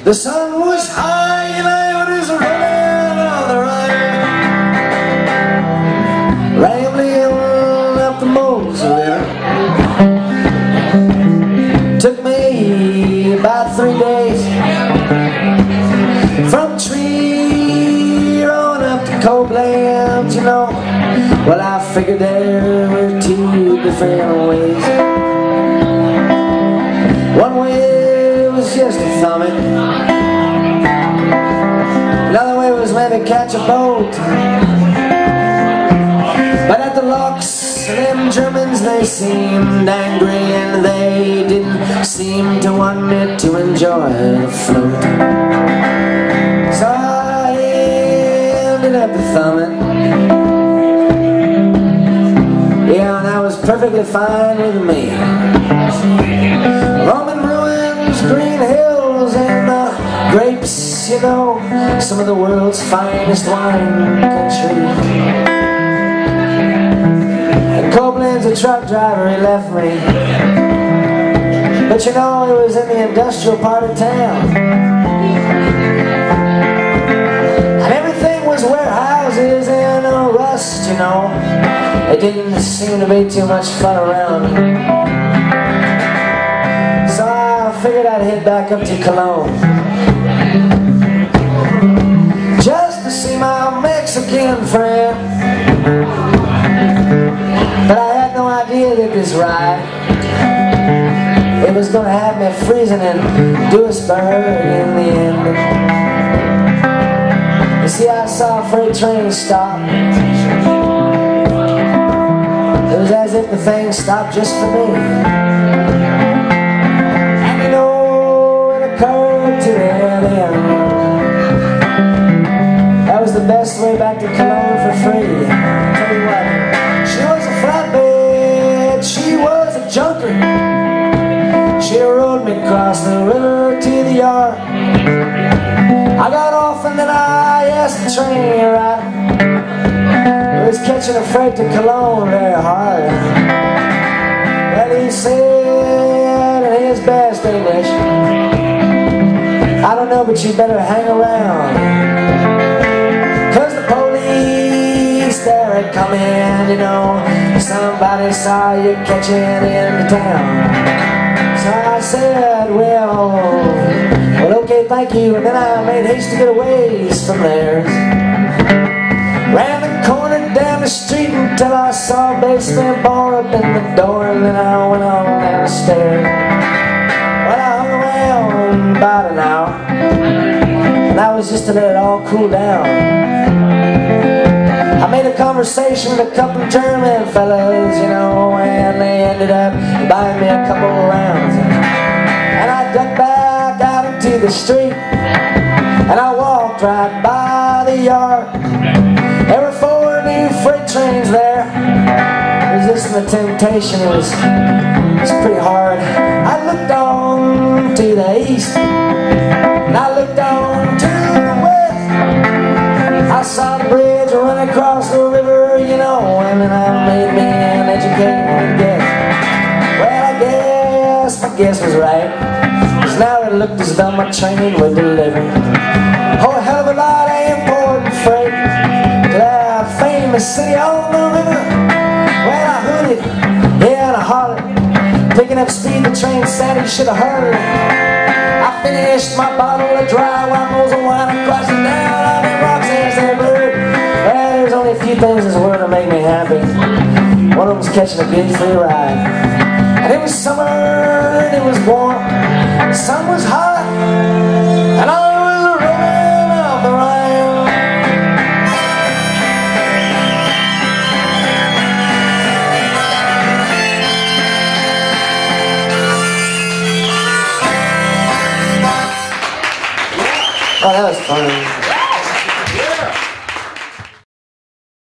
The sun was high and I was rolling on the Rhine, rambling up the Muse River. Took me about 3 days from tree rolling up to Copeland, you know. Well, I figured there were two different ways. One way was just a thumbing, another way was maybe catch a boat. But at the locks, them Germans, they seemed angry, and they didn't seem to want me to enjoy the float. So I ended up thumbing. Yeah, and that was perfectly fine with me. Roman ruins, green hills, and the grapes, you know, some of the world's finest wine country. And Copeland's a truck driver, he left me. But you know, he was in the industrial part of town. And everything was warehouses and rust, you know. It didn't seem to be too much fun around. So I figured I'd head back up to Cologne, just to see my Mexican friend. But I had no idea that this ride, it was going to have me freezing in Duisburg in the end. You see, I saw a freight train stop. It was as if the thing stopped just for me. And you know, it occurred to me then, that was the best way back to Cologne for free. Tell you what, she was a flatbed, she was a junker. She rode me across the river to the yard. I got off and then I asked the train rider, who was catching a freight to Cologne very hard. Well, he said in his best English, I don't know, but you better hang around, 'cause the police there had come in, you know. Somebody saw you catching into town. So I said, well, okay, thank you. And then I made haste to get away from there. Ran the corner down the street until I saw a basement bar up in the door, and then I went on down the stairs. Well, I hung around about an hour, and that was just to let it all cool down. I made a conversation with a couple of German fellas, you know, and they ended up buying me a couple of rounds. And I ducked back out into the street, and I walked right by the yard. There were 4 new freight trains there. Resisting the temptation was pretty hard. I looked on to the east, and I looked on to the west. I saw the bridge run across the river, you know, and then I made me an educated guess. Well, I guess my guess was right, 'cause now it looked as though my train would deliver a hell of a lot of important freight to that famous city on the river. Well, I hooted, yeah, and I hollered, picking up speed. The train said he should have heard. I finished my bottle of dry wine, of wine, and crossed it down on the rocks as they blurred. Well, there's only a few things in this world that make me happy. One of them was catching a good free ride. And it was summer, and it was warm, the sun was hot, and I was rolling off the Rhine. Oh, that was fun.